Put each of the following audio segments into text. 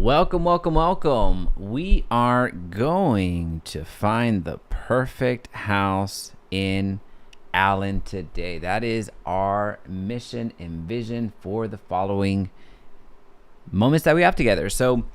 Welcome. We are going to find the perfect house in Allen today. That is our mission and vision for the following moments that we have together. So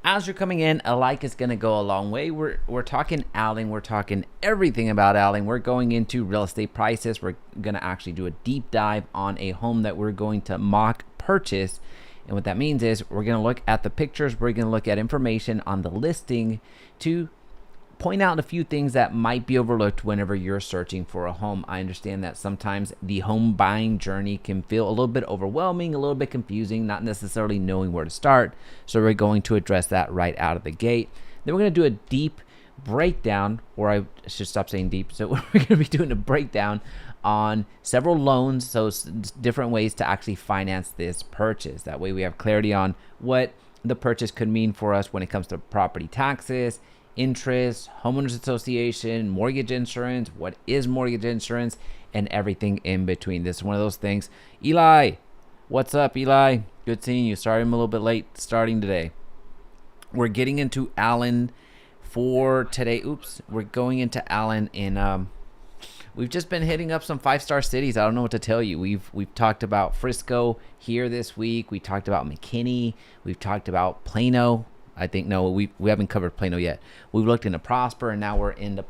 as you're coming in, a like is going to go a long way. We're talking Allen. We're talking everything about Allen. We're going into real estate prices. We're going to actually do a deep dive on a home that we're going to mock purchase. And what that means is we're going to look at the pictures. We're going to look at information on the listing to point out a few things that might be overlooked whenever you're searching for a home. I understand that sometimes the home buying journey can feel a little bit overwhelming, a little bit confusing, not necessarily knowing where to start. So we're going to address that right out of the gate. Then we're going to do a deep breakdown, or I should stop saying deep. So we're going to be doing a breakdown on several loans, so different ways to actually finance this purchase. That way we have clarity on what the purchase could mean for us when it comes to property taxes, interest, homeowners association, mortgage insurance, what is mortgage insurance, and everything in between. This is one of those things. Eli, what's up, Eli? Good seeing you. Sorry I'm a little bit late starting today. We're getting into Allen for today. We're going into Allen in we've just been hitting up some 5-star cities. I don't know what to tell you. We've talked about Frisco here this week. We talked about McKinney. We've talked about Plano. I think we haven't covered Plano yet. We've looked into Prosper, and now we're into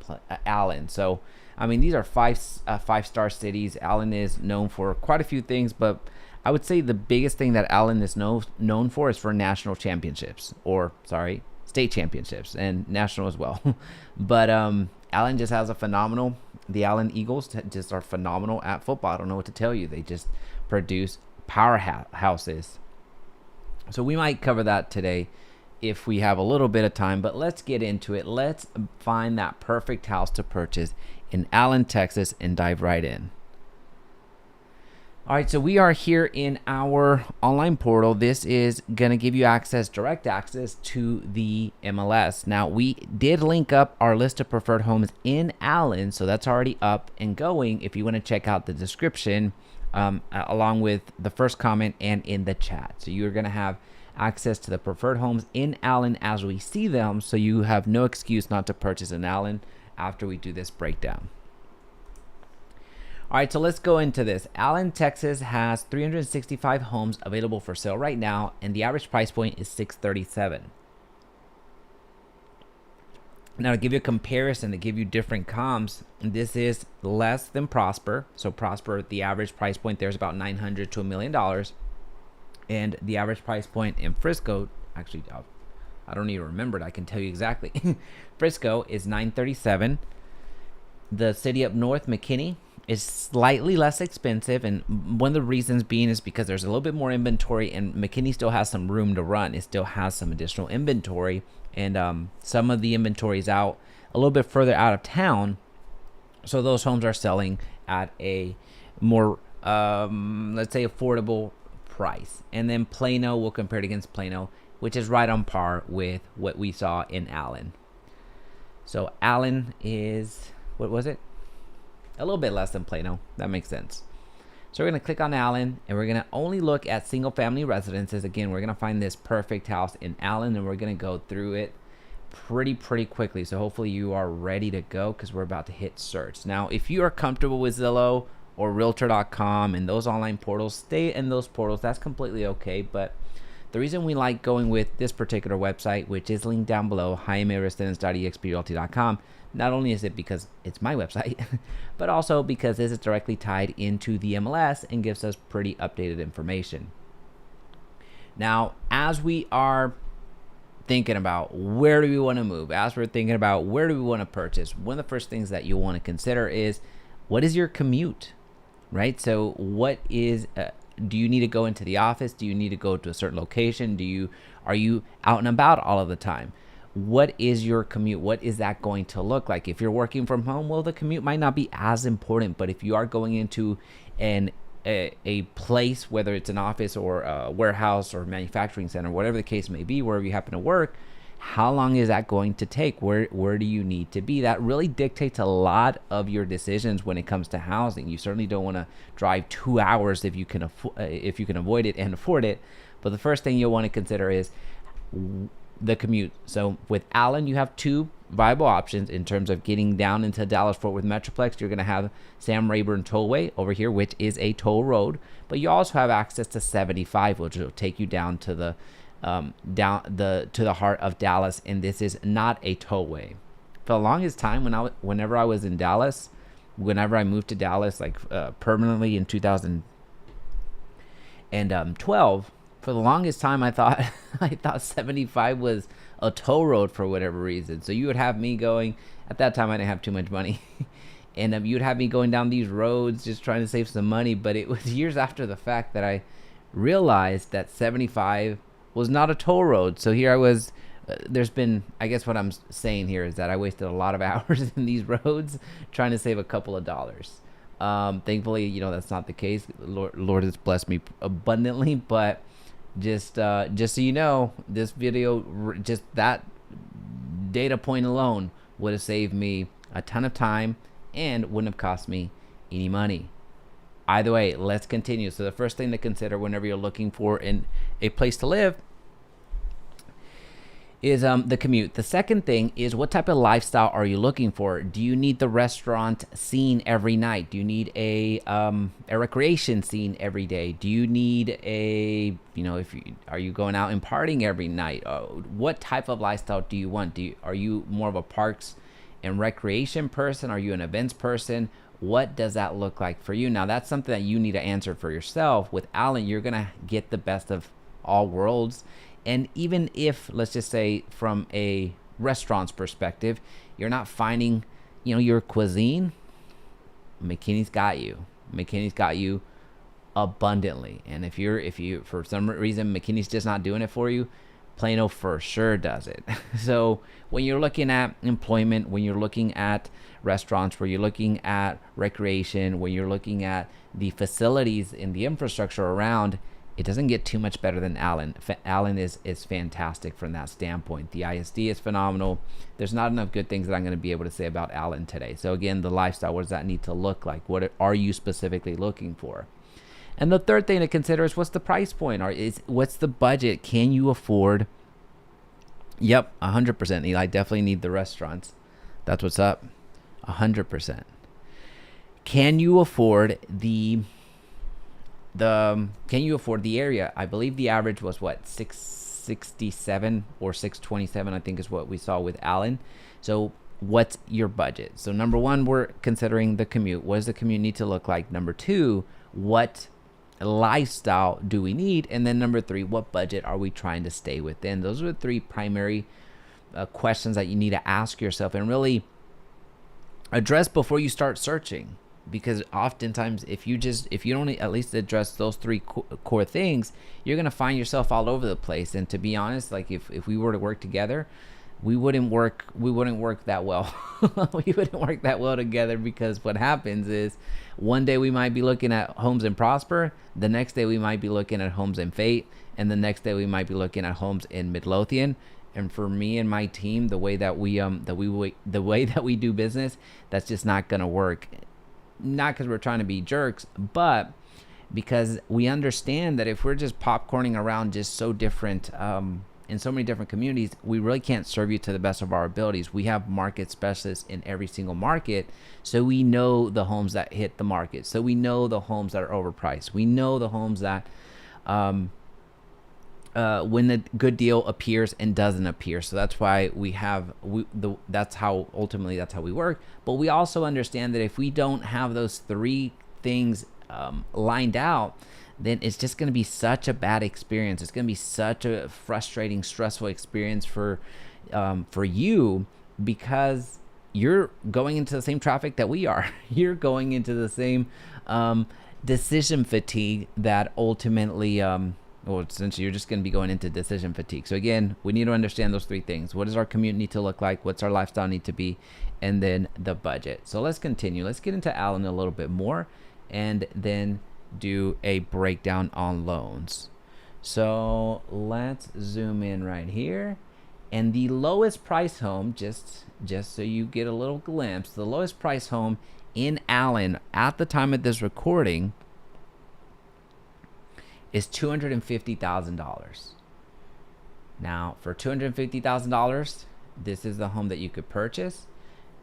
Allen. So, I mean, these are 5-star cities. Allen is known for quite a few things, but I would say the biggest thing that Allen is known for is for national championships, state championships, and national as well. But Allen just has the Allen Eagles just are phenomenal at football. I don't know what to tell you. They just produce powerhouses. So we might cover that today if we have a little bit of time, but let's get into it. Let's find that perfect house to purchase in Allen, Texas, and dive right in. All right, so we are here in our online portal. This is going to give you direct access to the MLS. Now, we did link up our list of preferred homes in Allen, so that's already up and going if you want to check out the description along with the first comment and in the chat. So you're going to have access to the preferred homes in Allen as we see them, so you have no excuse not to purchase in Allen after we do this breakdown. All right, so let's go into this. Allen, Texas has 365 homes available for sale right now, and the average price point is $637. Now, to give you a comparison, to give you different comps, this is less than Prosper. So Prosper, the average price point there is about $900 to $1 million. And the average price point in Frisco, actually, I don't even remember it. I can tell you exactly. Frisco is $937. The city up north, McKinney, is slightly less expensive, and one of the reasons being is because there's a little bit more inventory, and McKinney still has some room to run. It still has some additional inventory, and some of the inventory is out a little bit further out of town, so those homes are selling at a more let's say affordable price. And then Plano, we'll compare it against Plano, which is right on par with what we saw in Allen. So Allen is, what was it? A little bit less than Plano. That makes sense. So we're going to click on Allen, and we're going to only look at single family residences. Again, we're going to find this perfect house in Allen, and we're going to go through it pretty quickly. So hopefully you are ready to go, because we're about to hit search. Now, if you are comfortable with Zillow or Realtor.com and those online portals, stay in those portals. That's completely okay. But the reason we like going with this particular website, which is linked down below, JaimeResendiz.exprealty.com, not only is it because it's my website, but also because this is directly tied into the MLS and gives us pretty updated information. Now, as we are thinking about where do we want to move, as we're thinking about where do we want to purchase, one of the first things that you'll want to consider is, what is your commute, right? So what is, do you need to go into the office? Do you need to go to a certain location? Are you out and about all of the time? What is your commute? What is that going to look like? If you're working from home, well, the commute might not be as important, but if you are going into a place, whether it's an office or a warehouse or manufacturing center, whatever the case may be, wherever you happen to work, how long is that going to take? Where do you need to be? That really dictates a lot of your decisions when it comes to housing. You certainly don't want to drive 2 hours if you can avoid it and afford it. But the first thing you'll want to consider is, the commute. So with Allen, you have two viable options in terms of getting down into Dallas-Fort Worth Metroplex. You're going to have Sam Rayburn Tollway over here, which is a toll road, but you also have access to 75, which will take you down to the heart of Dallas, and this is not a tollway. For the longest time, whenever I was in Dallas, whenever I moved to Dallas, like permanently in 2012, for the longest time I thought 75 was a toll road for whatever reason. So you would have me going, at that time I didn't have too much money, and you'd have me going down these roads just trying to save some money. But it was years after the fact that I realized that 75 was not a toll road. So here I was. There's been, I guess what I'm saying here is that I wasted a lot of hours in these roads trying to save a couple of dollars. Thankfully, that's not the case. Lord has blessed me abundantly, but just so you know, this video, just that data point alone would have saved me a ton of time and wouldn't have cost me any money. Either way, let's continue. So the first thing to consider whenever you're looking for a place to live is the commute. The second thing is, what type of lifestyle are you looking for? Do you need the restaurant scene every night? Do you need a recreation scene every day? Do you need are you going out and partying every night? What type of lifestyle do you want? Are you more of a parks and recreation person? Are you an events person? What does that look like for you? Now, that's something that you need to answer for yourself. With Allen, you're gonna get the best of all worlds. And even if, let's just say, from a restaurant's perspective, you're not finding, your cuisine, McKinney's got you. McKinney's got you abundantly. And if you for some reason McKinney's just not doing it for you, Plano for sure does it. So when you're looking at employment, when you're looking at restaurants, when you're looking at recreation, when you're looking at the facilities and the infrastructure around, it doesn't get too much better than Allen. Allen is fantastic from that standpoint. The ISD is phenomenal. There's not enough good things that I'm going to be able to say about Allen today. So again, the lifestyle, what does that need to look like? What are you specifically looking for? And the third thing to consider is, what's the price point? What's the budget? Can you afford? Yep, 100%. Eli, definitely need the restaurants. That's what's up. 100%. Can you afford the area? I believe the average was what, 667 or 627, I think is what we saw with Allen. So what's your budget? So number one, we're considering the commute. What does the commute need to look like? Number two, what lifestyle do we need? And then number three, what budget are we trying to stay within? Those are the three primary questions that you need to ask yourself and really address before you start searching. Because oftentimes, if you don't at least address those three core things, you're gonna find yourself all over the place. And to be honest, like if we were to work together, we wouldn't work that well. We wouldn't work that well together, because what happens is, one day we might be looking at homes in Prosper, the next day we might be looking at homes in Fate, and the next day we might be looking at homes in Midlothian. And for me and my team, the way that we do business, that's just not gonna work. Not because we're trying to be jerks, but because we understand that if we're just popcorning around just so different in so many different communities, we really can't serve you to the best of our abilities. We have market specialists in every single market, so we know the homes that hit the market. So we know the homes that are overpriced. We know the homes that when the good deal appears and doesn't appear. So that's why that's how we work. But we also understand that if we don't have those three things lined out, then it's just going to be such a bad experience. It's going to be such a frustrating, stressful experience for you, because you're going into the same traffic that we are. You're going into the same decision fatigue that ultimately essentially you're just going to be going into decision fatigue. So again, we need to understand those three things. What does our commute need to look like? What's our lifestyle need to be? And then the budget. So let's continue. Let's get into Allen a little bit more, and then do a breakdown on loans. So let's zoom in right here. And the lowest price home, just so you get a little glimpse, the lowest price home in Allen at the time of this recording is $250,000. Now, for $250,000, this is the home that you could purchase.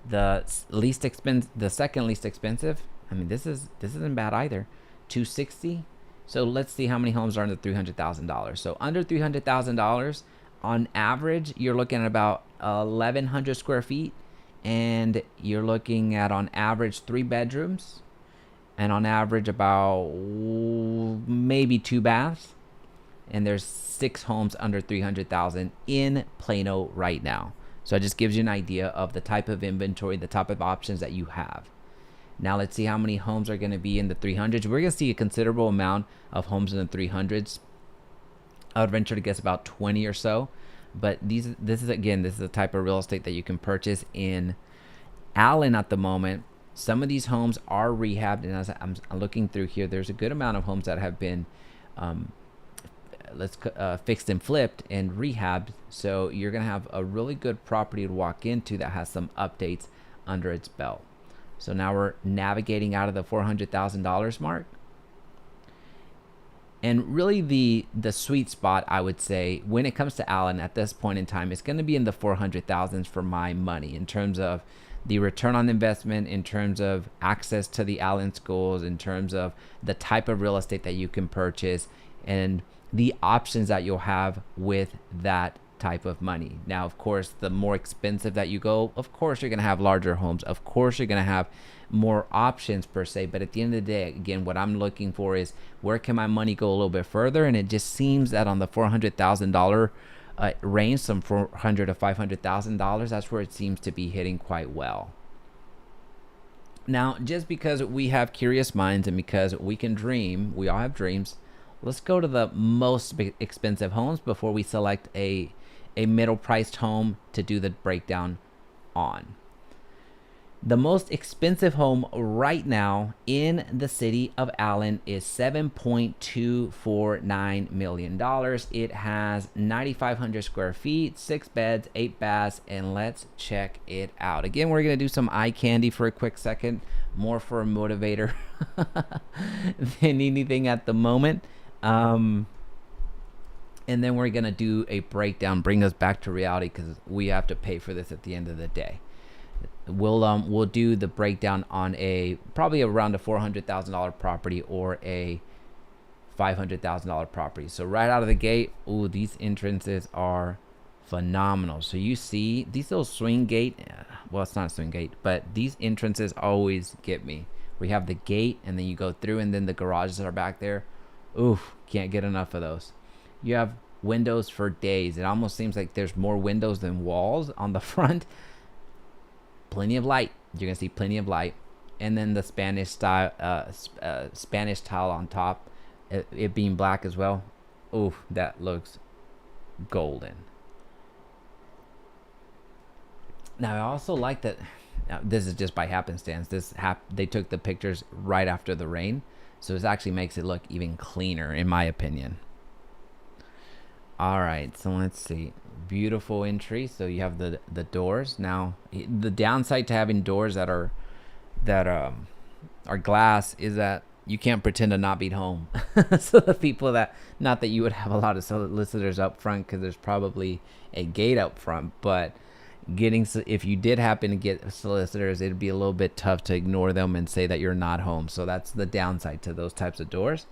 The second least expensive. I mean, this isn't bad either. 260. So let's see how many homes are under $300,000. So under $300,000, on average, you're looking at about 1,100 square feet, and you're looking at on average 3 bedrooms, and on average about maybe 2 baths. And there's 6 homes under 300,000 in Plano right now. So it just gives you an idea of the type of inventory, the type of options that you have. Now let's see how many homes are going to be in the 300s. We're going to see a considerable amount of homes in the 300s. I would venture to guess about 20 or so. But this is the type of real estate that you can purchase in Allen at the moment. Some of these homes are rehabbed, and as I'm looking through here, there's a good amount of homes that have been fixed and flipped and rehabbed. So you're going to have a really good property to walk into that has some updates under its belt. So now we're navigating out of the $400,000 mark. And really the sweet spot, I would say, when it comes to Allen at this point in time, it's going to be in the 400,000s for my money, in terms of the return on investment, in terms of access to the Allen schools, in terms of the type of real estate that you can purchase, and the options that you'll have with that type of money. Now, of course, the more expensive that you go, of course, you're going to have larger homes. Of course, you're going to have more options per se. But at the end of the day, again, what I'm looking for is where can my money go a little bit further? And it just seems that on the $400,000 range, some $400,000 to $500,000, that's where it seems to be hitting quite well. Now, just because we have curious minds and because we can dream, we all have dreams, let's go to the most expensive homes before we select a middle priced home to do the breakdown on. The most expensive home right now in the city of Allen is $7.249 million. It has 9,500 square feet, 6 beds, 8 baths, and let's check it out. Again, we're going to do some eye candy for a quick second, more for a motivator than anything at the moment. And then we're going to do a breakdown, bring us back to reality, because we have to pay for this at the end of the day. We'll do the breakdown on probably around a $400,000 property or a $500,000 property. So right out of the gate, these entrances are phenomenal. So you see these little swing gate, well, it's not a swing gate, but these entrances always get me. We have the gate, and then you go through, and then the garages that are back there. Can't get enough of those. You have windows for days. It almost seems like there's more windows than walls on the front. Plenty of light. You're gonna see plenty of light. And then the Spanish tile on top, it being black as well. That looks golden. Now I also like that. Now, this is just by happenstance. They took the pictures right after the rain, so it actually makes it look even cleaner, in my opinion. All right, so let's see. Beautiful entry. So you have the doors. Now, the downside to having doors that are glass is that you can't pretend to not be home. So the people that, not that you would have a lot of solicitors up front, because there's probably a gate up front, but if you did happen to get solicitors, it'd be a little bit tough to ignore them and say that you're not home. So that's the downside to those types of doors.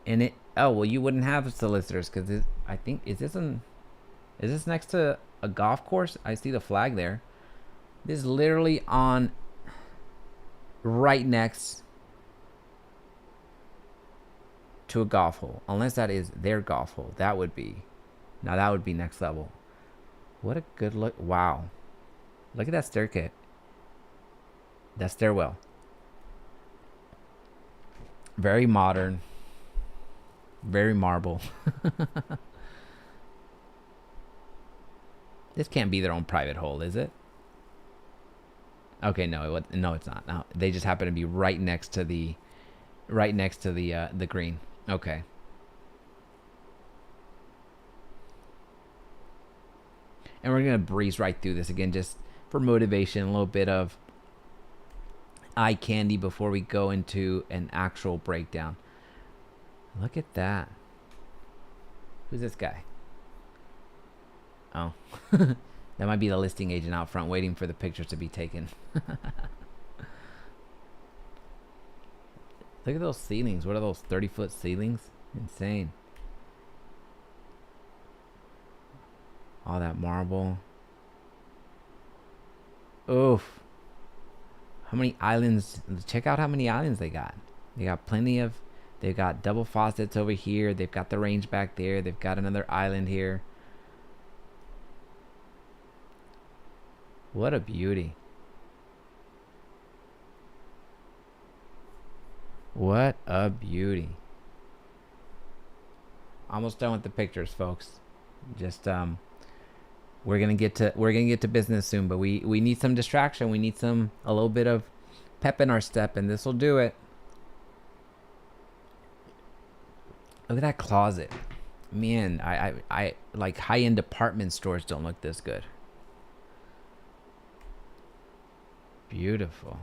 And you wouldn't have solicitors because I think is this next to a golf course? I see the flag there. This is literally on right next to a golf hole, unless that is their golf hole. That would be next level. What a good look. Wow. Look at that staircase. That stairwell. Very modern. Very marble. This can't be their own private hole, is it? Okay, no, it's not. No, they just happen to be right next to the green. Okay. And we're gonna breeze right through this again, just for motivation, a little bit of eye candy before we go into an actual breakdown. Look at that. Who's this guy? Oh, that might be the listing agent out front waiting for the pictures to be taken. Look at those ceilings. What are those 30-foot ceilings? Insane. All that marble. Oof. How many islands? Check out how many islands they got. They got plenty of. They've got double faucets over here. They've got the range back there. They've got another island here. What a beauty. What a beauty. Almost done with the pictures, folks. Just we're gonna get to business soon, but we need some distraction. We need a little bit of pep in our step, and this will do it. Look at that closet. Man, I like high-end department stores don't look this good. Beautiful.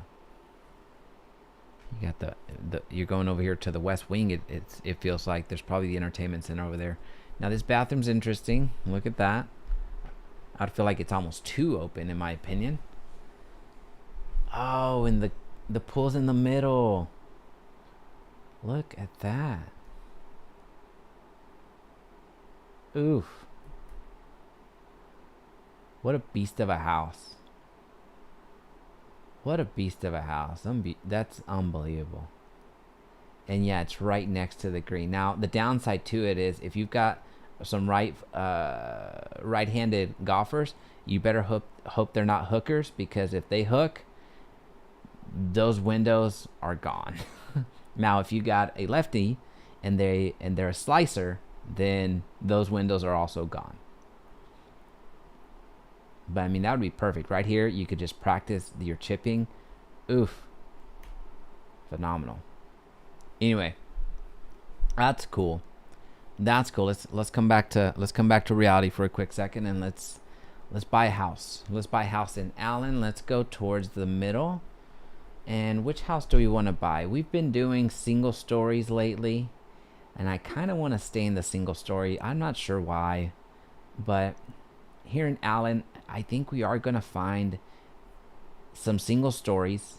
You got the you're going over here to the west wing. It feels like there's probably the entertainment center over there. Now this bathroom's interesting. Look at that. I'd feel like it's almost too open in my opinion. Oh, and the pool's in the middle. Look at that. Oof. What a beast of a house. What a beast of a house. That's unbelievable. And yeah, it's right next to the green. Now, the downside to it is if you've got some right-handed golfers, you better hope they're not hookers, because if they hook, those windows are gone. Now, if you got a lefty and they're a slicer, then those windows are also gone. But I mean, that would be perfect. Right here, you could just practice your chipping. Oof. Phenomenal. Anyway, that's cool. That's cool. Let's come back to reality for a quick second, and let's buy a house. Let's buy a house in Allen. Let's go towards the middle. And which house do we want to buy? We've been doing single stories lately, and I kind of want to stay in the single story. I'm not sure why, but here in Allen, I think we are going to find some single stories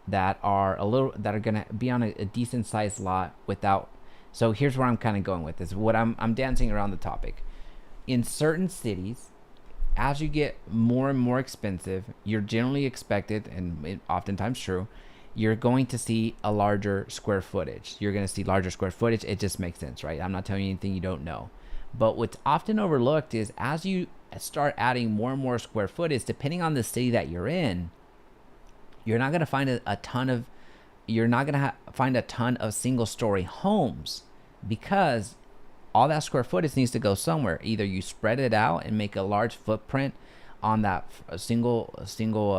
that are going to be on a decent sized lot without. So here's where I'm kind of going with this. What I'm dancing around the topic. In certain cities, as you get more and more expensive, you're generally expected, and oftentimes true, you're going to see a larger square footage. You're going to see larger square footage. It just makes sense, right? I'm not telling you anything you don't know. But what's often overlooked is as you start adding more and more square footage, depending on the city that you're in, you're not going to find a ton of single story homes, because all that square footage needs to go somewhere. Either you spread it out and make a large footprint on that single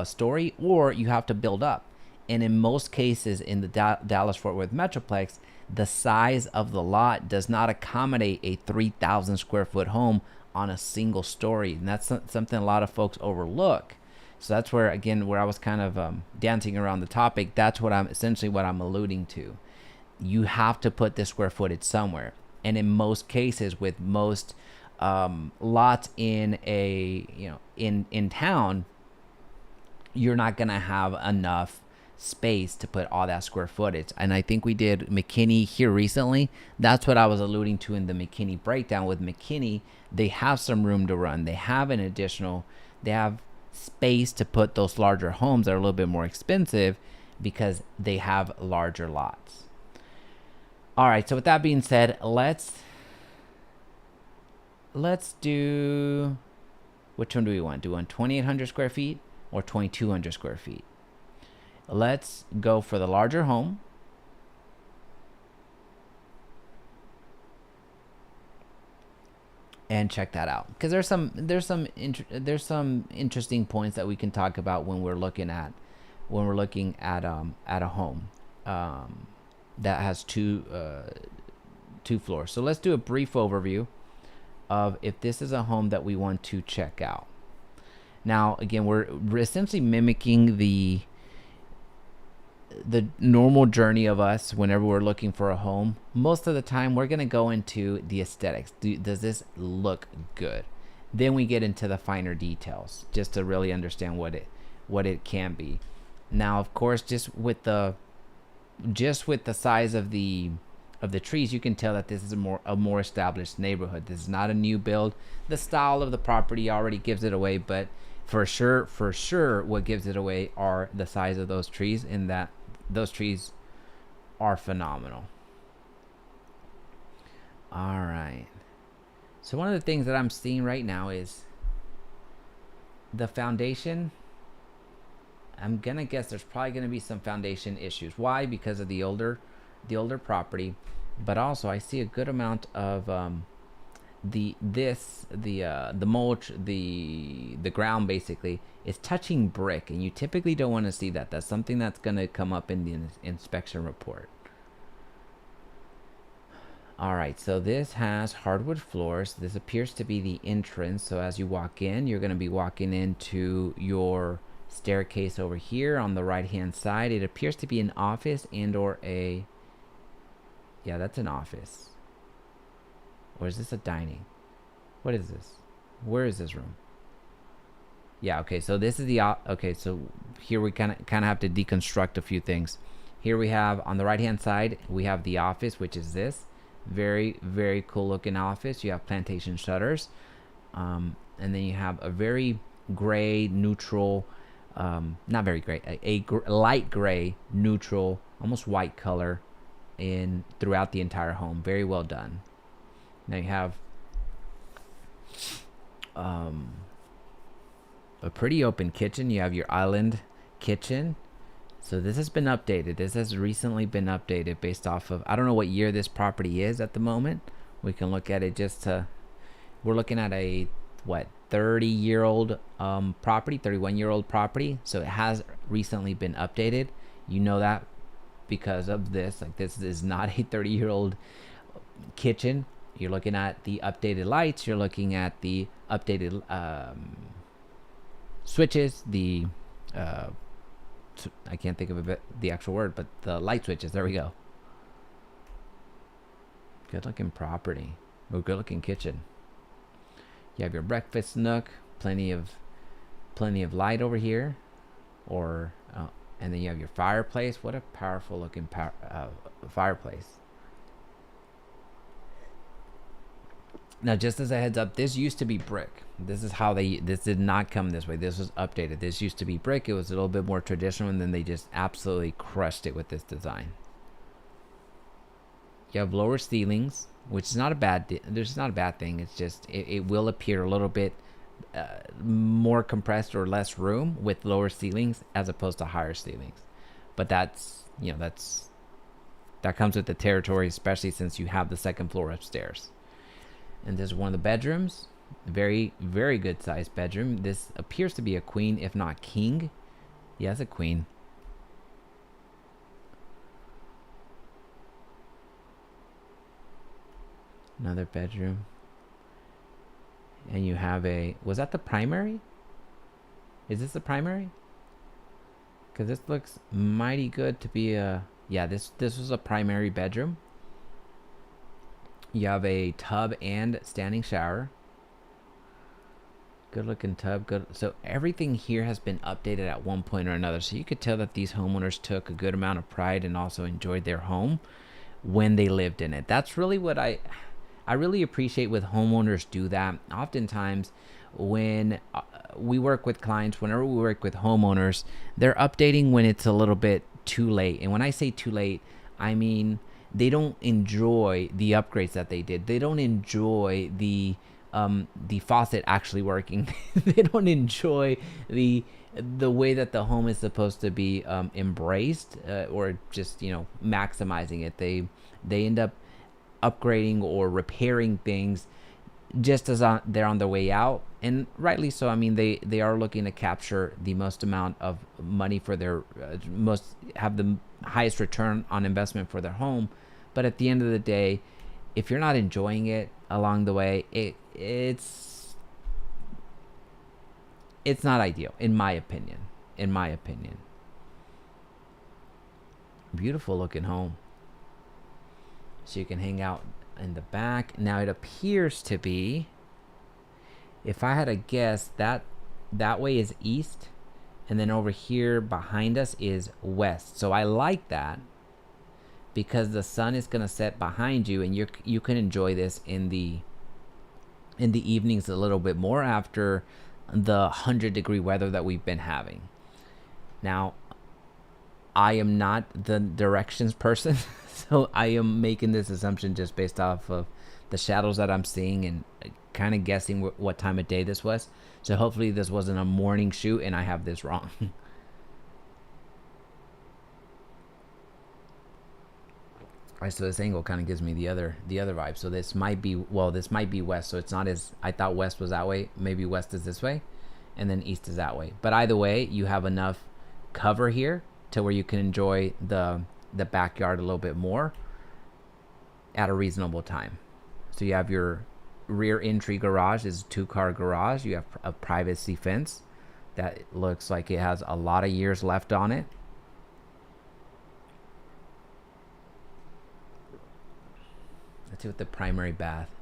story, or you have to build up. And in most cases in the Dallas-Fort Worth Metroplex, the size of the lot does not accommodate a 3,000 square foot home on a single story. And that's something a lot of folks overlook. So that's where, again, where I was kind of dancing around the topic. That's what I'm alluding to. You have to put this square footage somewhere. And in most cases, with most lots in in town, you're not going to have enough space to put all that square footage. And I think we did McKinney here recently. That's what I was alluding to in the McKinney breakdown. With McKinney, they have some room to run. They have space to put those larger homes that are a little bit more expensive because they have larger lots. All right, so with that being said, let's do, which one do we want? Do we want 2,800 square feet or 2,200 square feet? Let's go for the larger home. And check that out, because there's some interesting points that we can talk about when we're looking at a home that has two floors. So let's do a brief overview of if this is a home that we want to check out. Now, again, we're essentially mimicking the normal journey of us whenever we're looking for a home. Most of the time, we're going to go into the aesthetics. Does this look good? Then we get into the finer details just to really understand what it can be. Now, of course, just with the size of the trees, you can tell that this is a more established neighborhood. This is not a new build. The style of the property already gives it away, but for sure, what gives it away are the size of those trees, and that those trees are phenomenal. All right. So one of the things that I'm seeing right now is the foundation. I'm gonna guess there's probably gonna be some foundation issues. Why? Because of the older property, but also I see a good amount of the mulch, the ground basically is touching brick, and you typically don't want to see that. That's something that's gonna come up in the inspection report. All right, so this has hardwood floors. This appears to be the entrance. So as you walk in, you're going to be walking into your staircase over here on the right hand side. It appears to be an office and or yeah, that's an office. Or is this a dining? What is this? Where is this room? Yeah, okay, so this is the okay, so here we kind of have to deconstruct a few things. Here we have on the right hand side, we have the office, which is this. Very cool looking office. You have plantation shutters, and then you have a very gray neutral, not very gray, light gray neutral, almost white color throughout the entire home. Very well done. Now you have a pretty open kitchen. You have your island kitchen. So this has been updated. This has recently been updated based off of, I don't know what year this property is at the moment. We can look at it we're looking at a, 30-year-old property, 31-year-old property. So it has recently been updated. You know that because of this. Like, this is not a 30-year-old kitchen. You're looking at the updated lights. You're looking at the updated switches, I can't think of the actual word, but the light switches. There we go. Good looking property. Or good looking kitchen. You have your breakfast nook. Plenty of light over here. And then you have your fireplace. What a powerful looking fireplace. Now, just as a heads up, this used to be brick. This did not come this way. This was updated. This used to be brick. It was a little bit more traditional, and then they just absolutely crushed it with this design. You have lower ceilings, which is not a bad thing. It's just, it will appear a little bit more compressed or less room with lower ceilings as opposed to higher ceilings. But that comes with the territory, especially since you have the second floor upstairs. And this is one of the bedrooms. Very good sized bedroom. This appears to be a queen, if not king. Yeah, it's a queen. Another bedroom. And you have was that the primary? Is this the primary? Because this looks mighty good to be this was a primary bedroom. You have a tub and standing shower. Good looking tub. Good. So everything here has been updated at one point or another. So you could tell that these homeowners took a good amount of pride and also enjoyed their home when they lived in it. That's really what I really appreciate when homeowners do that. Oftentimes when we work with clients, whenever we work with homeowners, they're updating when it's a little bit too late. And when I say too late, I mean they don't enjoy the upgrades that they did. They don't enjoy the faucet actually working. They don't enjoy the way that the home is supposed to be embraced or just maximizing it. They end up upgrading or repairing things just as they're on their way out, and rightly so. I mean, they are looking to capture the most amount of money for their have the highest return on investment for their home. But at the end of the day, if you're not enjoying it along the way, it's not ideal, in my opinion. Beautiful looking home. So you can hang out in the back. Now it appears to be If I had to guess, that way is east, and then over here behind us is west. So I like that because the sun is going to set behind you, and you can enjoy this in the evenings a little bit more after the 100-degree weather that we've been having. Now, I am not the directions person, so I am making this assumption just based off of the shadows that I'm seeing and kind of guessing what time of day this was. So hopefully this wasn't a morning shoot and I have this wrong. All right, so this angle kind of gives me the other vibe. So this might be west. So it's not as, I thought west was that way. Maybe west is this way, and then east is that way. But either way, you have enough cover here to where you can enjoy the backyard a little bit more at a reasonable time. So you have your rear entry garage is a 2-car garage. You have a privacy fence that looks like it has a lot of years left on it. Let's see what the primary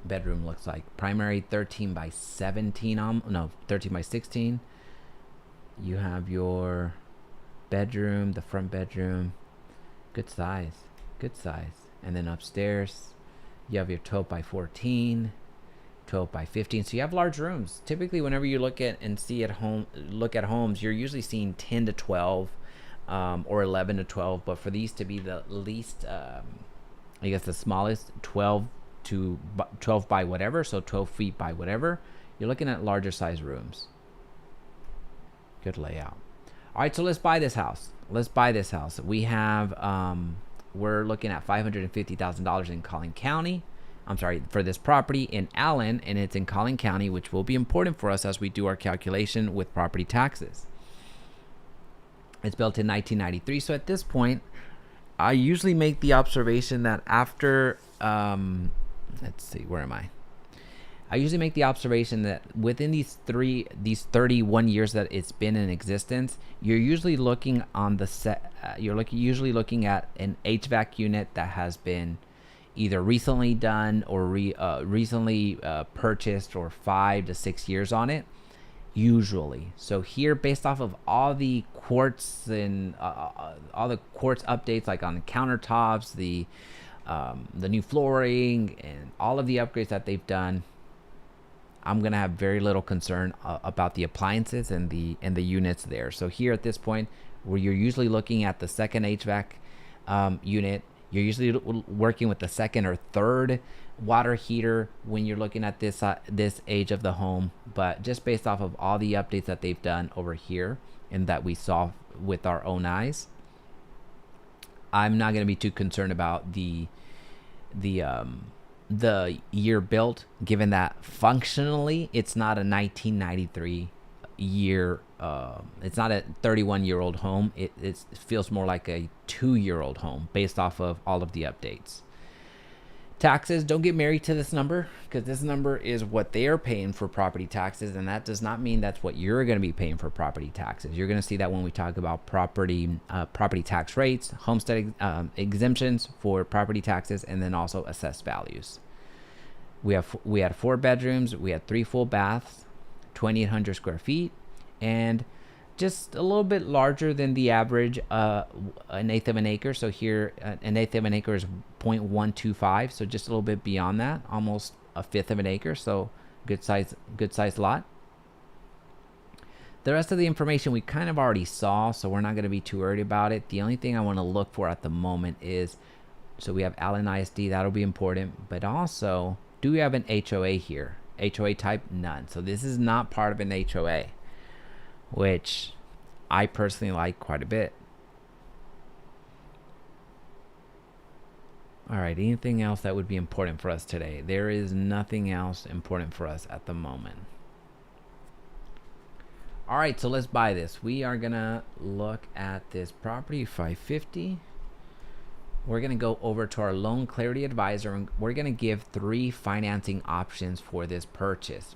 bedroom looks like. Primary 13 by 17, 13 by 16. You have your bedroom, the front bedroom, good size. And then upstairs, you have your 12 by 14, 12 by 15. So you have large rooms. Typically, whenever you look at homes, you're usually seeing 10 to 12 or 11 to 12. But for these to be the least, I guess the smallest, 12 by whatever, so 12 feet by whatever, you're looking at larger size rooms. Good layout. All right, so let's buy this house. We have, we're looking at $550,000 in Collin County. I'm sorry, for this property in Allen, and it's in Collin County, which will be important for us as we do our calculation with property taxes. It's built in 1993. So at this point, I usually make the observation that after, let's see, where am I? I usually make the observation that within these 31 years that it's been in existence, you're usually looking on the usually looking at an HVAC unit that has been either recently done or recently purchased, or 5 to 6 years on it. Usually. So here, based off of all the quartz and all the quartz updates, like on the countertops, the new flooring, and all of the upgrades that they've done, I'm gonna have very little concern about the appliances and the units there. So here at this point, where you're usually looking at the second HVAC unit, you're usually working with the second or third water heater when you're looking at this age of the home. But just based off of all the updates that they've done over here and that we saw with our own eyes, I'm not going to be too concerned about the year built, given that functionally it's not a 1993 year. It's not a 31-year-old home. It feels more like a 2-year-old home based off of all of the updates. Taxes, don't get married to this number, because this number is what they are paying for property taxes, and that does not mean that's what you're going to be paying for property taxes. You're going to see that when we talk about property tax rates, homestead exemptions for property taxes, and then also assessed values. We had 4 bedrooms, we had 3 full baths, 2,800 square feet, and just a little bit larger than the average, an eighth of an acre. So here, an eighth of an acre is 0.125. So just a little bit beyond that, almost a fifth of an acre. So good size lot. The rest of the information we kind of already saw, so we're not going to be too worried about it. The only thing I want to look for at the moment is, so we have Allen ISD, that'll be important, but also, do we have an HOA here? HOA type, none. So this is not part of an HOA, which I personally like quite a bit. All right, anything else that would be important for us today? There is nothing else important for us at the moment. All right, so let's buy this. We are gonna look at this property, 550. We're gonna go over to our loan clarity advisor, and we're gonna give 3 financing options for this purchase.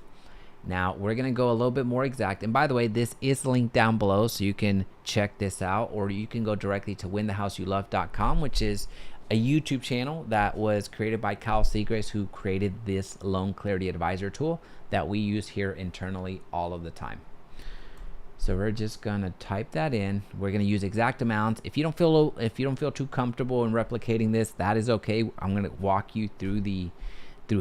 Now we're gonna go a little bit more exact, and by the way, this is linked down below, so you can check this out, or you can go directly to winthehouseyoulove.com, which is a YouTube channel that was created by Kyle Seagrace, who created this Loan Clarity Advisor tool that we use here internally all of the time. So we're just gonna type that in. We're gonna use exact amounts. If you don't feel too comfortable in replicating this, that is okay. I'm gonna walk you through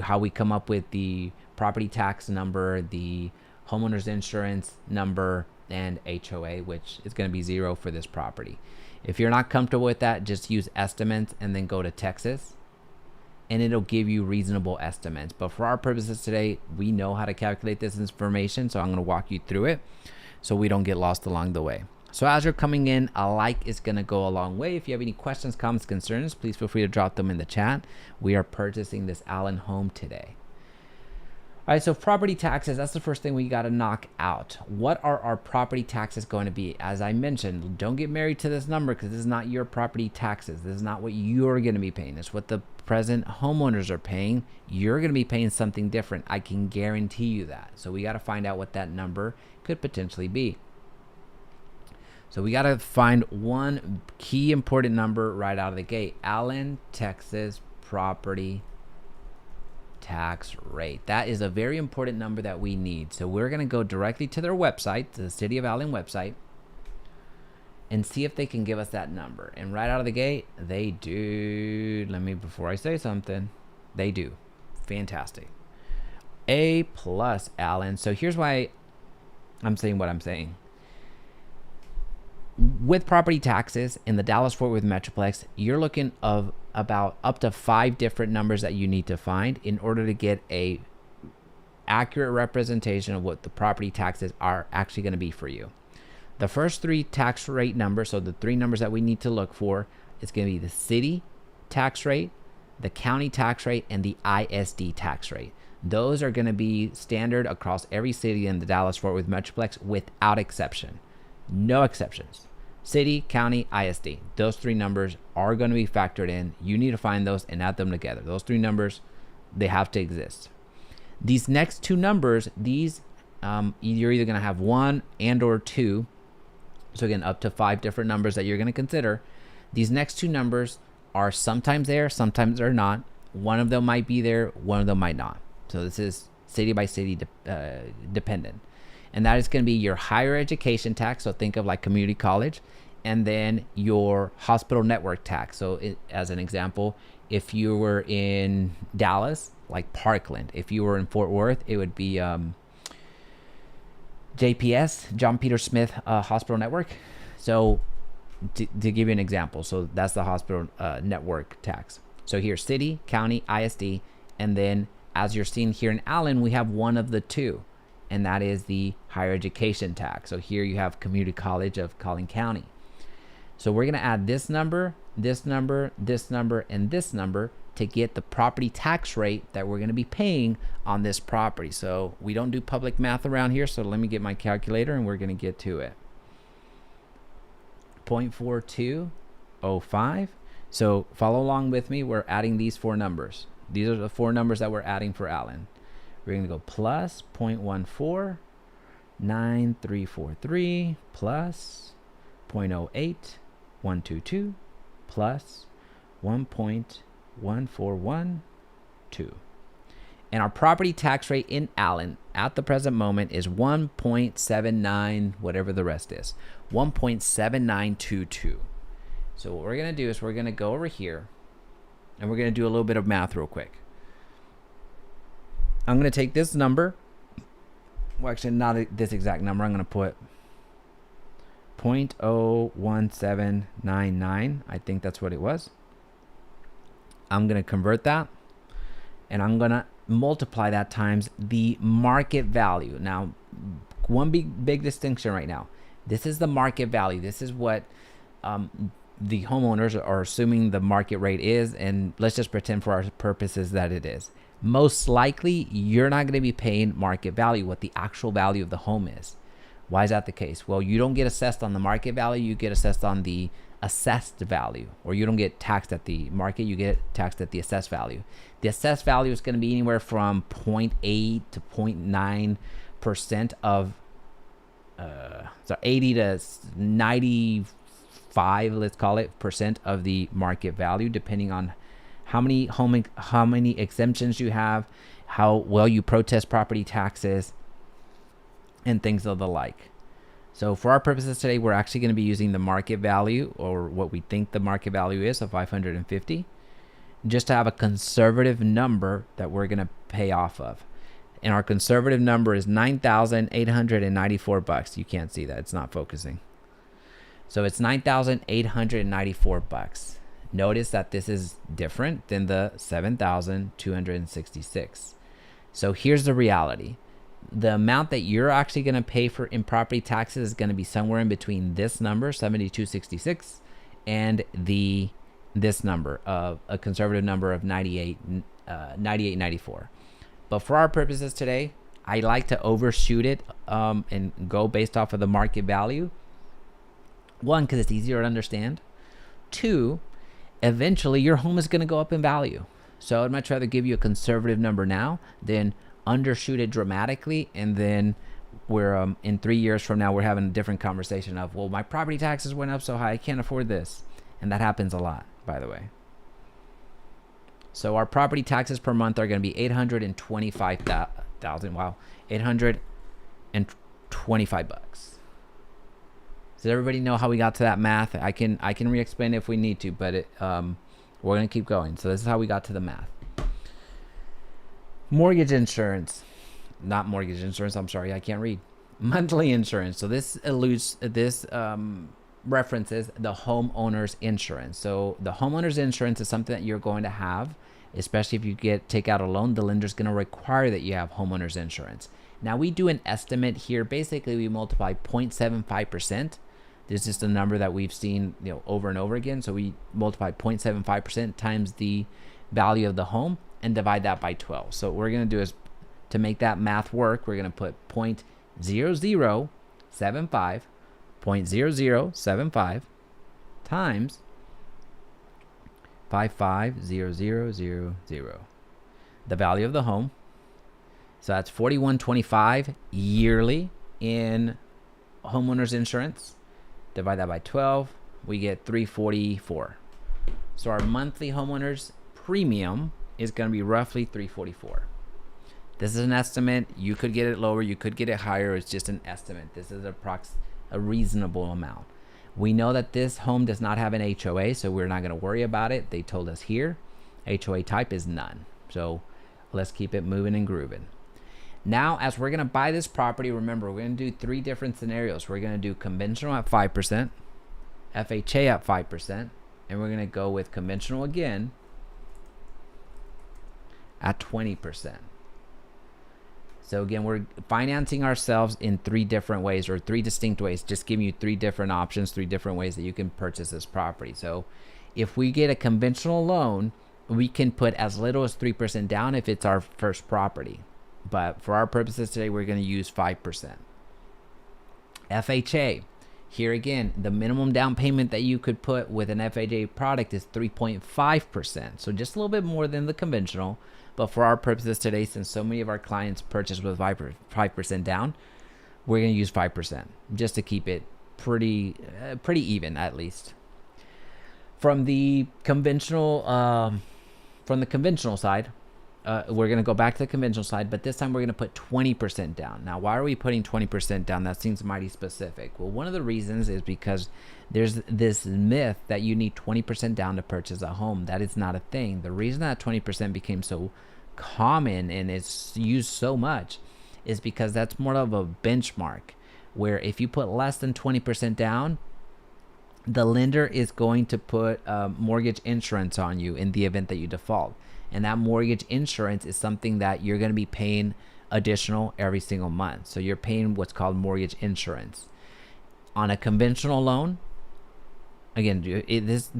how we come up with the property tax number, the homeowner's insurance number, and HOA, which is gonna be 0 for this property. If you're not comfortable with that, just use estimates and then go to Texas, and it'll give you reasonable estimates. But for our purposes today, we know how to calculate this information, so I'm gonna walk you through it so we don't get lost along the way. So as you're coming in, a like is gonna go a long way. If you have any questions, comments, concerns, please feel free to drop them in the chat. We are purchasing this Allen home today. All right, so property taxes, that's the first thing we gotta knock out. What are our property taxes going to be? As I mentioned, don't get married to this number because this is not your property taxes. This is not what you're gonna be paying. It's what the present homeowners are paying. You're gonna be paying something different. I can guarantee you that. So we gotta find out what that number could potentially be. So we gotta find one key important number right out of the gate. Allen, Texas property tax rate. That is a very important number that we need. So we're going to go directly to their website, to the City of Allen website, and see if they can give us that number. And right out of the gate, they do. Before I say something, they do. Fantastic. A plus, Allen. So here's why I'm saying what I'm saying. With property taxes in the Dallas-Fort Worth Metroplex, you're looking of about up to 5 different numbers that you need to find in order to get a accurate representation of what the property taxes are actually going to be for you. The first 3 tax rate numbers, so the 3 numbers that we need to look for, is going to be the city tax rate, the county tax rate, and the ISD tax rate. Those are going to be standard across every city in the Dallas-Fort Worth Metroplex without exception. No exceptions. City, county, ISD. Those 3 numbers are going to be factored in. You need to find those and add them together. Those 3 numbers, they have to exist. These next 2 numbers, you're either going to have 1 and or 2. So again, up to 5 different numbers that you're going to consider. These next 2 numbers are sometimes there, sometimes they're not. One of them might be there, one of them might not. So this is city by city dependent. And that is going to be your higher education tax. So think of like community college, and then your hospital network tax. So as an example, if you were in Dallas, like Parkland. If you were in Fort Worth, it would be JPS, John Peter Smith Hospital Network. So to give you an example, so that's the hospital network tax. So here's city, county, ISD, and then as you're seeing here in Allen, we have one of the 2. And that is the higher education tax. So here you have Community College of Collin County. So we're going to add this number, this number, this number, and this number to get the property tax rate that we're going to be paying on this property. So we don't do public math around here. So let me get my calculator and we're going to get to it. 0.4205. So follow along with me. We're adding these 4 numbers. These are the 4 numbers that we're adding for Allen. We're going to go plus 0.149343 plus 0.08122 plus 1.1412. And our property tax rate in Allen at the present moment is 1.79, whatever the rest is, 1.7922. So what we're going to do is we're going to go over here and we're going to do a little bit of math real quick. I'm going to take this number. Well, actually, not this exact number. I'm going to put 0.01799. I think that's what it was. I'm going to convert that. And I'm going to multiply that times the market value. Now, one big distinction right now. This is the market value. This is what the homeowners are assuming the market rate is. And let's just pretend for our purposes that it is. Most likely, you're not going to be paying market value, what the actual value of the home is. Why is that the case? Well, you don't get assessed on the market value. You get assessed on the assessed value, or you don't get taxed at the market. You get taxed at the assessed value. The assessed value is going to be anywhere from 0.8 to 0.9% of, so 80 to 90 5, let's call it, percent of the market value, depending on how many exemptions you have, how well you protest property taxes, and things of the like. So for our purposes today, we're actually going to be using the market value, or what we think the market value is, of 550, just to have a conservative number that we're going to pay off of. And our conservative number is $9,894. You can't see that, it's not focusing. So it's $9,894. Notice that this is different than the $7,266. So here's the reality. The amount that you're actually going to pay for in property taxes is going to be somewhere in between this number, 7266, and this number of a conservative number of 9894. But for our purposes today, I like to overshoot it and go based off of the market value. One, because it's easier to understand. Two, eventually your home is going to go up in value. So I'd much rather give you a conservative number now than undershoot it dramatically, and then we're in 3 years from now we're having a different conversation of, well, my property taxes went up so high, I can't afford this. And that happens a lot, by the way. So our property taxes per month are going to be $825,000. Wow, $825. Does everybody know how we got to that math? I can re-explain it if we need to, but we're going to keep going. So this is how we got to the math. Mortgage insurance, not mortgage insurance. I'm sorry, I can't read. Monthly insurance. So this references the homeowner's insurance. So the homeowner's insurance is something that you're going to have, especially if you take out a loan. The lender's going to require that you have homeowner's insurance. Now we do an estimate here. Basically, we multiply 0.75%. This is just a number that we've seen, over and over again. So we multiply 0.75% times the value of the home and divide that by 12. So what we're going to do is, to make that math work, we're going to put 0.0075 times 550000, the value of the home. So that's $41.25 yearly in homeowners insurance. Divide that by 12, we get $344. So our monthly homeowners premium is going to be roughly $344. This is an estimate. You could get it lower, you could get it higher. It's just an estimate. This is a reasonable amount. We know that this home does not have an HOA, so we're not going to worry about it. They told us here, HOA type is none. So let's keep it moving and grooving. Now, as we're going to buy this property, remember, we're going to do 3 different scenarios. We're going to do conventional at 5%, FHA at 5%, and we're going to go with conventional again at 20%. So again, we're financing ourselves in 3 different ways, or 3 distinct ways, just giving you 3 different options, 3 different ways that you can purchase this property. So if we get a conventional loan, we can put as little as 3% down if it's our first property. But for our purposes today, we're going to use 5%. FHA, here again, the minimum down payment that you could put with an FHA product is 3.5%. So just a little bit more than the conventional. But for our purposes today, since so many of our clients purchase with 5% down, we're going to use 5% just to keep it pretty even, at least. From the conventional side, we're going to go back to the conventional side, but this time we're going to put 20% down. Now, why are we putting 20% down? That seems mighty specific. Well, one of the reasons is because there's this myth that you need 20% down to purchase a home. That is not a thing. The reason that 20% became so common and it's used so much is because that's more of a benchmark, where if you put less than 20% down, the lender is going to put mortgage insurance on you in the event that you default. And that mortgage insurance is something that you're going to be paying additional every single month. So you're paying what's called mortgage insurance. On a conventional loan, again, this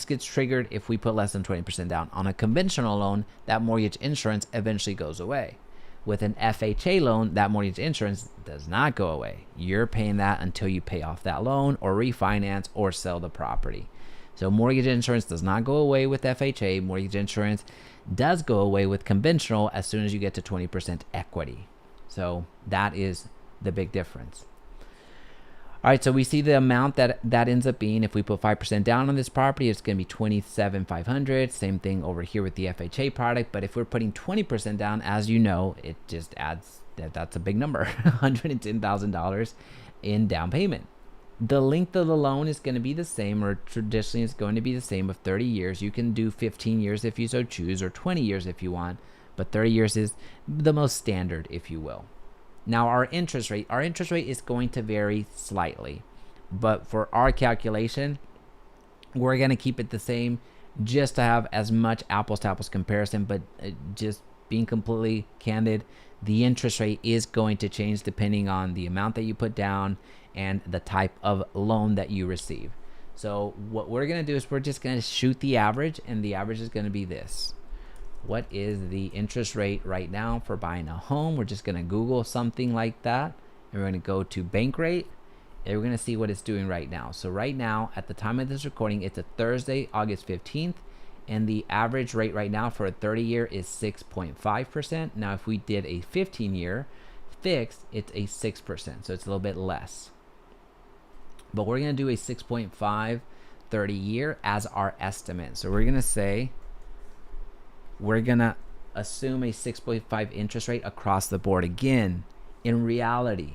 gets triggered if we put less than 20% down. On a conventional loan, that mortgage insurance eventually goes away. With an FHA loan, that mortgage insurance does not go away. You're paying that until you pay off that loan or refinance or sell the property. So mortgage insurance does not go away with FHA. Mortgage insurance does go away with conventional as soon as you get to 20% equity. So that is the big difference. All right, so we see the amount that ends up being. If we put 5% down on this property, it's going to be $27,500. Same thing over here with the FHA product. But if we're putting 20% down, as you know, it just adds, that's a big number, $110,000 in down payment. The length of the loan is going to be the same, or traditionally it's going to be the same, of 30 years. You can do 15 years if you so choose, or 20 years if you want, but 30 years is the most standard, if you will. Now our interest rate is going to vary slightly, but for our calculation, we're going to keep it the same just to have as much apples to apples comparison. But just being completely candid, the interest rate is going to change depending on the amount that you put down and the type of loan that you receive. So what we're going to do is we're just going to shoot the average, and the average is going to be this. What is the interest rate right now for buying a home? We're just going to Google something like that, and we're going to go to bank rate, and we're going to see what it's doing right now. So right now, at the time of this recording, it's a Thursday, August 15th, and the average rate right now for a 30-year is 6.5%. Now, if we did a 15-year fixed, it's a 6%, so it's a little bit less. But we're going to do a 6.5 30-year as our estimate. So we're going to say, we're going to assume a 6.5 interest rate across the board. Again, in reality,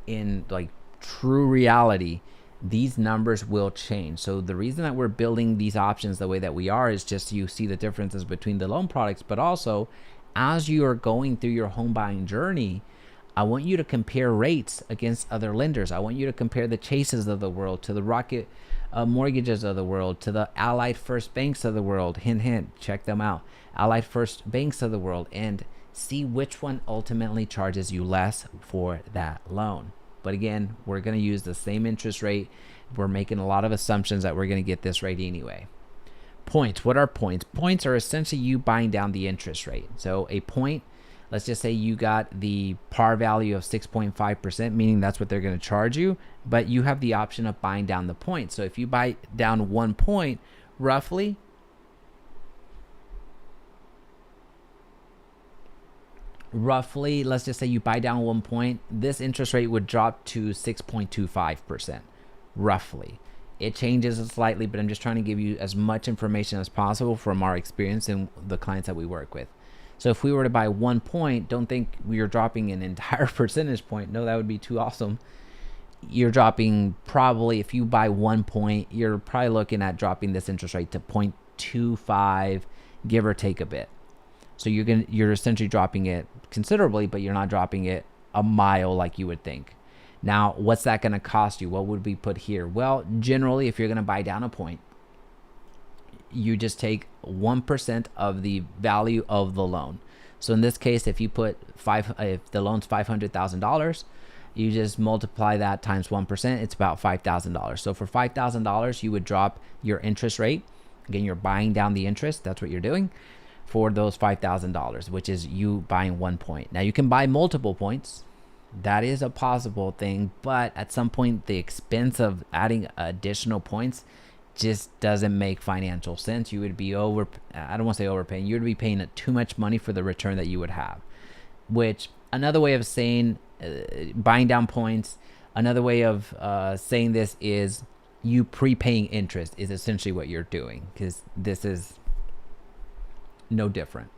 in like true reality, these numbers will change. So the reason that we're building these options the way that we are is just so you see the differences between the loan products, but also as you are going through your home buying journey, I want you to compare rates against other lenders. I want you to compare the Chases of the world to the Rocket Mortgages of the world, to the Allied First Banks of the world. Hint, hint, check them out. Allied First Banks of the world, and see which one ultimately charges you less for that loan. But again, we're going to use the same interest rate. We're making a lot of assumptions that we're going to get this rate anyway. Points. What are points? Points are essentially you buying down the interest rate. So a point, let's just say you got the par value of 6.5%, meaning that's what they're going to charge you, but you have the option of buying down the point. So if you buy down 1 point, roughly, let's just say you buy down 1 point, this interest rate would drop to 6.25%, roughly. It changes slightly, but I'm just trying to give you as much information as possible from our experience and the clients that we work with. So if we were to buy 1 point, don't think we are dropping an entire percentage point. No, that would be too awesome. You're dropping probably, if you buy 1 point, you're probably looking at dropping this interest rate to 0.25, give or take a bit. So you're essentially dropping it considerably, but you're not dropping it a mile like you would think. Now, what's that going to cost you? What would we put here? Well, generally, if you're going to buy down a point, you just take 1% of the value of the loan. So in this case, if you put if the loan's $500,000, you just multiply that times 1%. It's about $5,000. So for $5,000, you would drop your interest rate. Again, you're buying down the interest. That's what you're doing for those $5,000, which is you buying 1 point. Now you can buy multiple points. That is a possible thing, but at some point the expense of adding additional points just doesn't make financial sense. You would be I don't want to say overpaying. You would be paying too much money for the return that you would have. Which, another way of saying buying down points, another way of saying this is you prepaying interest is essentially what you're doing, because this is no different.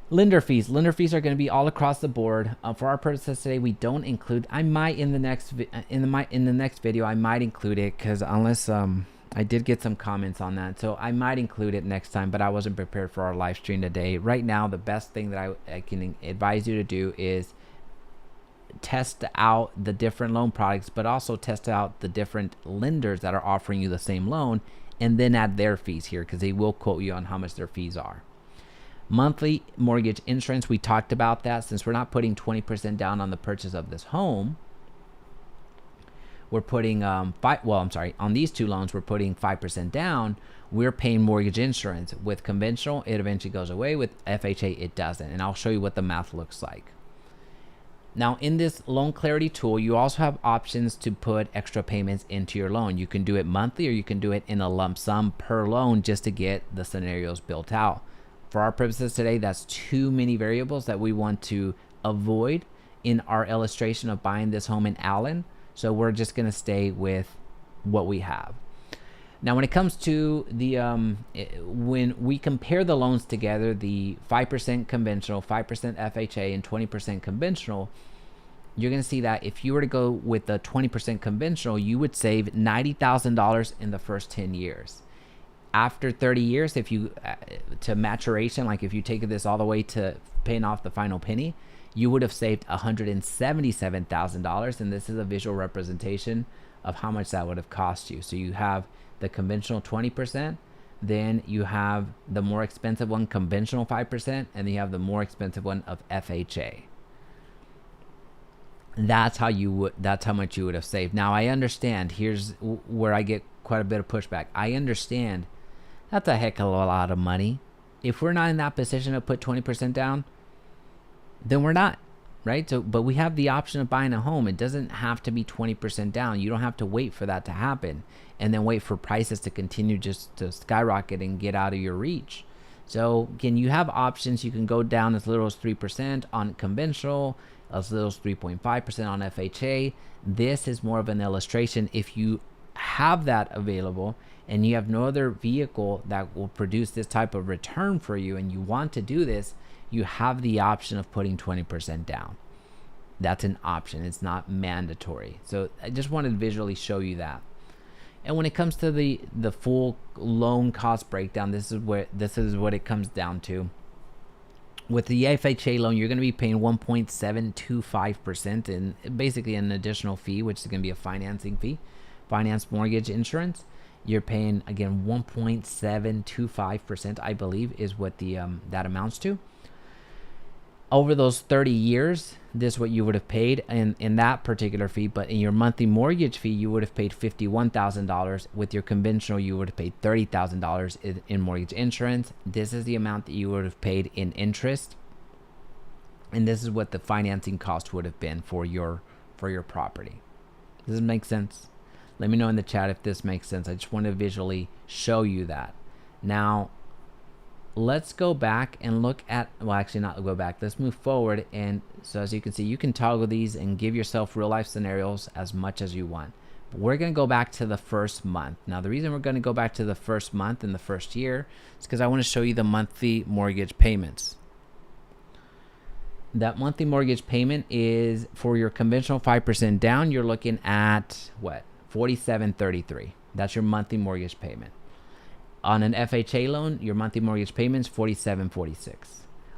Lender fees. Lender fees are going to be all across the board. For our purposes today, we don't include. I might in the next video. I might include it, because unless I did get some comments on that, so I might include it next time. But I wasn't prepared for our live stream today. Right now, the best thing that I can advise you to do is test out the different loan products, but also test out the different lenders that are offering you the same loan, and then add their fees here, because they will quote you on how much their fees are. Monthly mortgage insurance, we talked about that. Since we're not putting 20% down on the purchase of this home, we're putting on these two loans, we're putting 5% down. We're paying mortgage insurance. With conventional, it eventually goes away. With FHA, it doesn't. And I'll show you what the math looks like. Now, in this loan clarity tool, you also have options to put extra payments into your loan. You can do it monthly, or you can do it in a lump sum per loan just to get the scenarios built out. For our purposes today, that's too many variables that we want to avoid in our illustration of buying this home in Allen. So we're just going to stay with what we have. Now, when it comes to the, when we compare the loans together, the 5% conventional, 5% FHA, and 20% conventional, you're going to see that if you were to go with the 20% conventional, you would save $90,000 in the first 10 years. After 30 years, if you, to maturation, like if you take this all the way to paying off the final penny, you would have saved $177,000. And this is a visual representation of how much that would have cost you. So you have the conventional 20%, then you have the more expensive one, conventional 5%, and then you have the more expensive one of FHA. That's how much you would have saved. Now I understand, here's where I get quite a bit of pushback. I understand that's a heck of a lot of money. If we're not in that position to put 20% down, then we're not, right? So, but we have the option of buying a home. It doesn't have to be 20% down. You don't have to wait for that to happen and then wait for prices to continue just to skyrocket and get out of your reach. So again, you have options. You can go down as little as 3% on conventional, as little as 3.5% on FHA. This is more of an illustration. If you have that available and you have no other vehicle that will produce this type of return for you and you want to do this, you have the option of putting 20% down. That's an option. It's not mandatory. So I just wanted to visually show you that. And when it comes to the full loan cost breakdown, this is what it comes down to. With the FHA loan, you're going to be paying 1.725% and basically an additional fee, which is going to be a financing fee, finance mortgage insurance. You're paying, again, 1.725%, I believe, is what the that amounts to. Over those 30 years, this is what you would have paid in that particular fee. But in your monthly mortgage fee, you would have paid $51,000. With your conventional, you would have paid $30,000 in mortgage insurance. This is the amount that you would have paid in interest. And this is what the financing cost would have been for your property. Does this make sense? Let me know in the chat if this makes sense. I just want to visually show you that. Now, let's go back and look at, well, actually not go back. Let's move forward. And so as you can see, you can toggle these and give yourself real life scenarios as much as you want. But we're going to go back to the first month. Now, the reason we're going to go back to the first month in the first year is because I want to show you the monthly mortgage payments. That monthly mortgage payment is for your conventional 5% down. You're looking at what? $47.33. That's your monthly mortgage payment. On an FHA loan, your monthly mortgage payment is $47.46.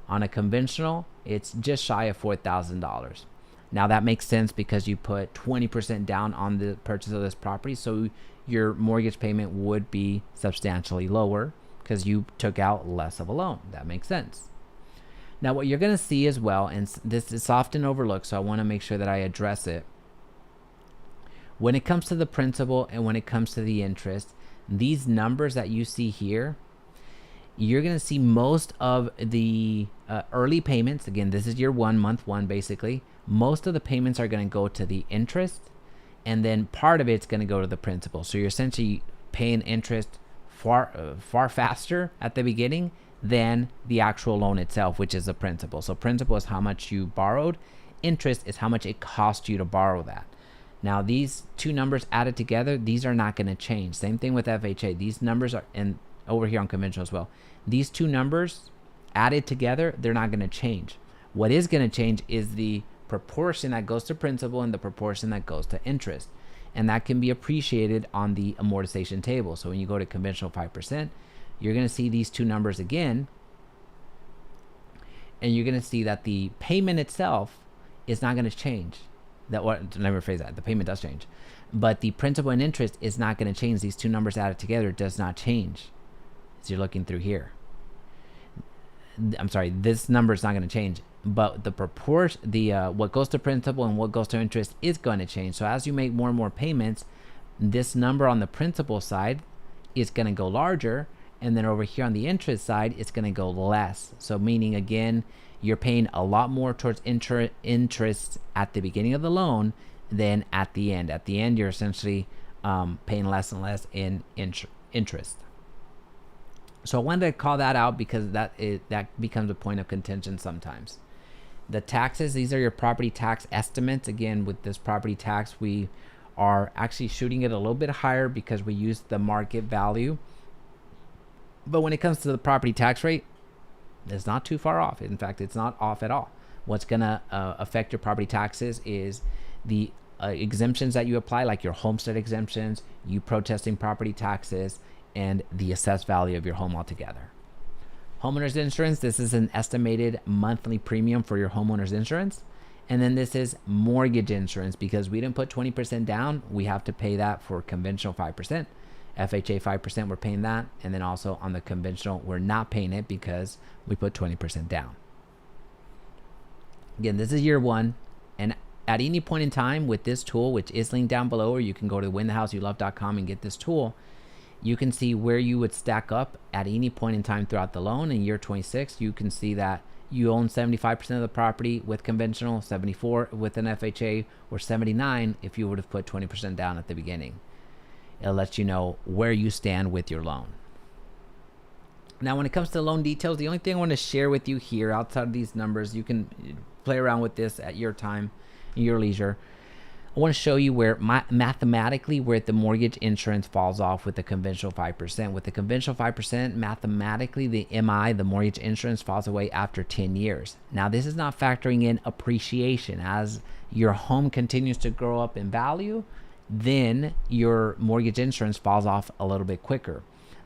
On a conventional, it's just shy of $4,000. Now that makes sense because you put 20% down on the purchase of this property, so your mortgage payment would be substantially lower because you took out less of a loan. That makes sense. Now what you're going to see as well, and this is often overlooked, so I want to make sure that I address it. When it comes to the principal and when it comes to the interest, these numbers that you see here, you're going to see most of the early payments. Again, this is year one, month one, basically. Most of the payments are going to go to the interest, and then part of it's going to go to the principal. So you're essentially paying interest far faster at the beginning than the actual loan itself, which is the principal. So principal is how much you borrowed. Interest is how much it cost you to borrow that. Now, these two numbers added together, these are not going to change. Same thing with FHA. These numbers are, and over here on conventional as well, these two numbers added together, they're not going to change. What is going to change is the proportion that goes to principal and the proportion that goes to interest. And that can be appreciated on the amortization table. So when you go to conventional 5%, you're going to see these two numbers again. And you're going to see that the payment itself is not going to change. Let me rephrase that. The payment does change, but the principal and interest is not going to change. These two numbers added together does not change. As you're looking through here, I'm sorry, this number is not going to change, but the proportion, what goes to principal and what goes to interest is going to change. So as you make more and more payments, this number on the principal side is going to go larger, and then over here on the interest side, it's going to go less. So meaning again, you're paying a lot more towards interest at the beginning of the loan than at the end. At the end, you're essentially paying less and less in interest. So I wanted to call that out because that becomes a point of contention sometimes. The taxes, these are your property tax estimates. Again, with this property tax, we are actually shooting it a little bit higher because we use the market value. But when it comes to the property tax rate, it's not too far off. In fact, it's not off at all. What's going to affect your property taxes is the exemptions that you apply, like your homestead exemptions, you protesting property taxes, and the assessed value of your home altogether. Homeowners insurance, this is an estimated monthly premium for your homeowners insurance. And then this is mortgage insurance. Because we didn't put 20% down, we have to pay that for conventional 5%. FHA 5%, we're paying that. And then also on the conventional, we're not paying it because we put 20% down. Again, this is year one. And at any point in time with this tool, which is linked down below, or you can go to winthehouseyoulove.com and get this tool, you can see where you would stack up at any point in time throughout the loan. In year 26, you can see that you own 75% of the property with conventional, 74 with an FHA, or 79 if you would have put 20% down at the beginning. It'll let you know where you stand with your loan. Now, when it comes to loan details, the only thing I want to share with you here outside of these numbers, you can play around with this at your time, your leisure. I want to show you where mathematically where the mortgage insurance falls off with the conventional 5%. With the conventional 5%, mathematically the MI, the mortgage insurance, falls away after 10 years. Now, this is not factoring in appreciation. As your home continues to grow up in value, then your mortgage insurance falls off a little bit quicker.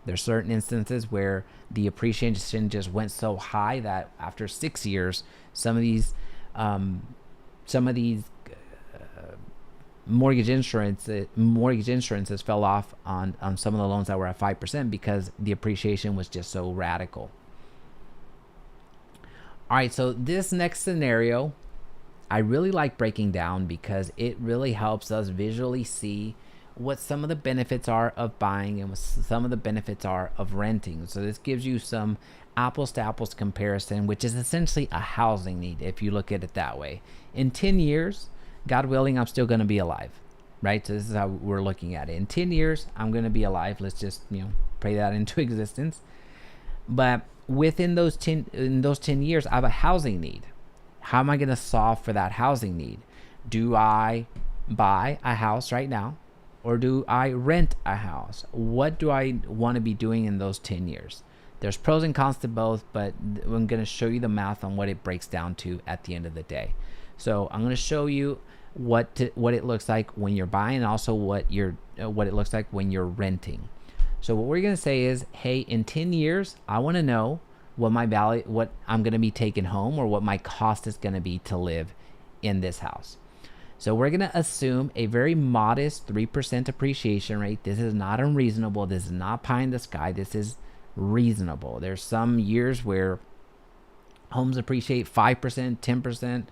There's certain instances where the appreciation just went so high that after 6 years, some of these mortgage insurances fell off on some of the loans that were at 5% because the appreciation was just so radical. All right, so this next scenario, I really like breaking down because it really helps us visually see what some of the benefits are of buying and what some of the benefits are of renting. So this gives you some apples to apples comparison, which is essentially a housing need if you look at it that way. In 10 years, God willing, I'm still going to be alive, right? So this is how we're looking at it. In 10 years, I'm going to be alive. Let's just, pray that into existence. But within those 10 years, I have a housing need. How am I going to solve for that housing need? Do I buy a house right now, or do I rent a house? What do I want to be doing in those 10 years? There's pros and cons to both, but I'm going to show you the math on what it breaks down to at the end of the day. So I'm going to show you what it looks like when you're buying, and also what it looks like when you're renting. So what we're going to say is, hey, in 10 years, I want to know what my value, what I'm going to be taking home, or what my cost is going to be to live in this house. So we're going to assume a very modest 3% appreciation rate. This is not unreasonable. This is not pie in the sky. This is reasonable. There's some years where homes appreciate 5%, 10%.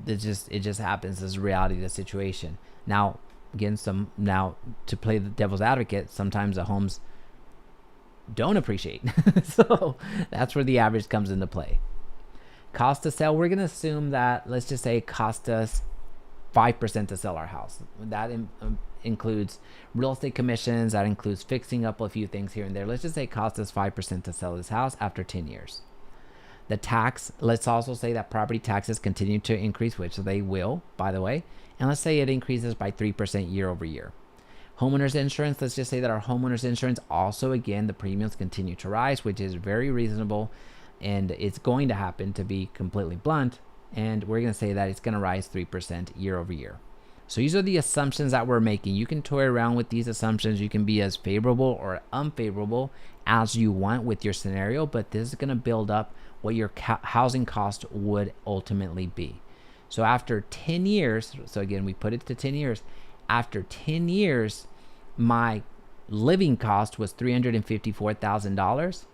It just happens. This is reality of the situation. Now, again, to play the devil's advocate, sometimes the homes don't appreciate. So that's where the average comes into play. Cost to sell, we're going to assume that, let's just say it cost us 5% to sell our house. That includes real estate commissions. That includes fixing up a few things here and there. Let's just say it cost us 5% to sell this house after 10 years. The tax, let's also say that property taxes continue to increase, which they will, by the way. And let's say it increases by 3% year over year. Homeowners insurance, let's just say that our homeowners insurance also, again, the premiums continue to rise, which is very reasonable. And it's going to happen, to be completely blunt. And we're going to say that it's going to rise 3% year over year. So these are the assumptions that we're making. You can toy around with these assumptions. You can be as favorable or unfavorable as you want with your scenario, but this is going to build up what your housing cost would ultimately be. So after 10 years, so again, we put it to 10 years. After 10 years, my living cost was $354,000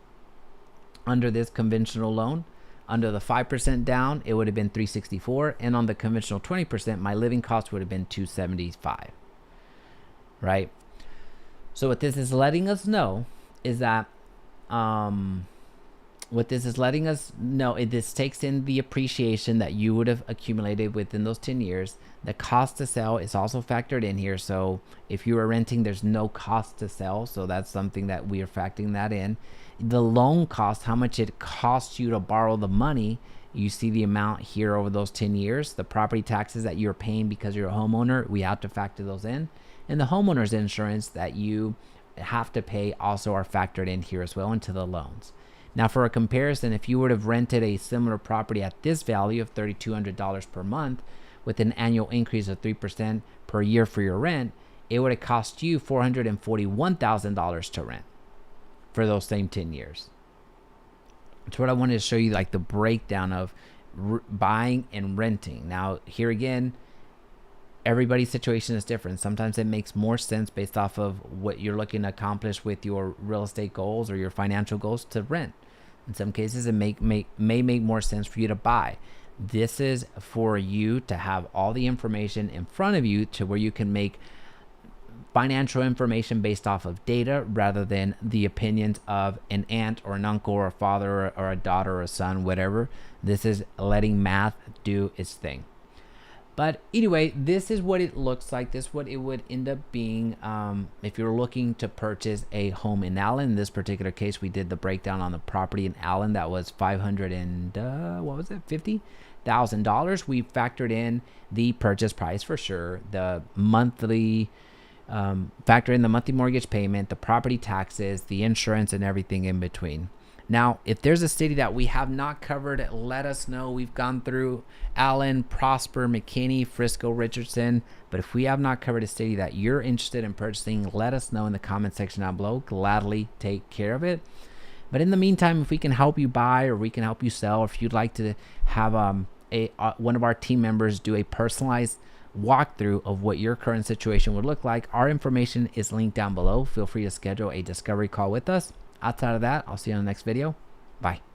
under this conventional loan. Under the 5% down, it would have been $364,000, and on the conventional 20%, my living cost would have been $275,000. Right? So what this is letting us know is that this takes in the appreciation that you would have accumulated within those 10 years. The cost to sell is also factored in here. So if you are renting, there's no cost to sell. So that's something that we are factoring that in. The loan cost, how much it costs you to borrow the money, You see the amount here over those 10 years. The property taxes that you're paying because you're a homeowner, we have to factor those in. And the homeowner's insurance that you have to pay also are factored in here as well into the loans. Now, for a comparison, if you would have rented a similar property at this value of $3,200 per month with an annual increase of 3% per year for your rent, it would have cost you $441,000 to rent for those same 10 years. That's what I wanted to show you, like the breakdown of buying and renting. Now, here again, everybody's situation is different. Sometimes it makes more sense based off of what you're looking to accomplish with your real estate goals or your financial goals to rent. In some cases, it may make more sense for you to buy. This is for you to have all the information in front of you to where you can make financial information based off of data rather than the opinions of an aunt or an uncle or a father or a daughter or a son, whatever. This is letting math do its thing. But anyway, this is what it looks like. This is what it would end up being if you're looking to purchase a home in Allen. In this particular case, we did the breakdown on the property in Allen. That was $50,000. We factored in the purchase price for sure, the monthly, factor in the monthly mortgage payment, the property taxes, the insurance, and everything in between. Now, if there's a city that we have not covered, let us know. We've gone through Allen, Prosper, McKinney, Frisco, Richardson. But if we have not covered a city that you're interested in purchasing, let us know in the comment section down below. Gladly take care of it. But in the meantime, if we can help you buy or we can help you sell, or if you'd like to have one of our team members do a personalized walkthrough of what your current situation would look like, our information is linked down below. Feel free to schedule a discovery call with us. Outside of that, I'll see you on the next video. Bye.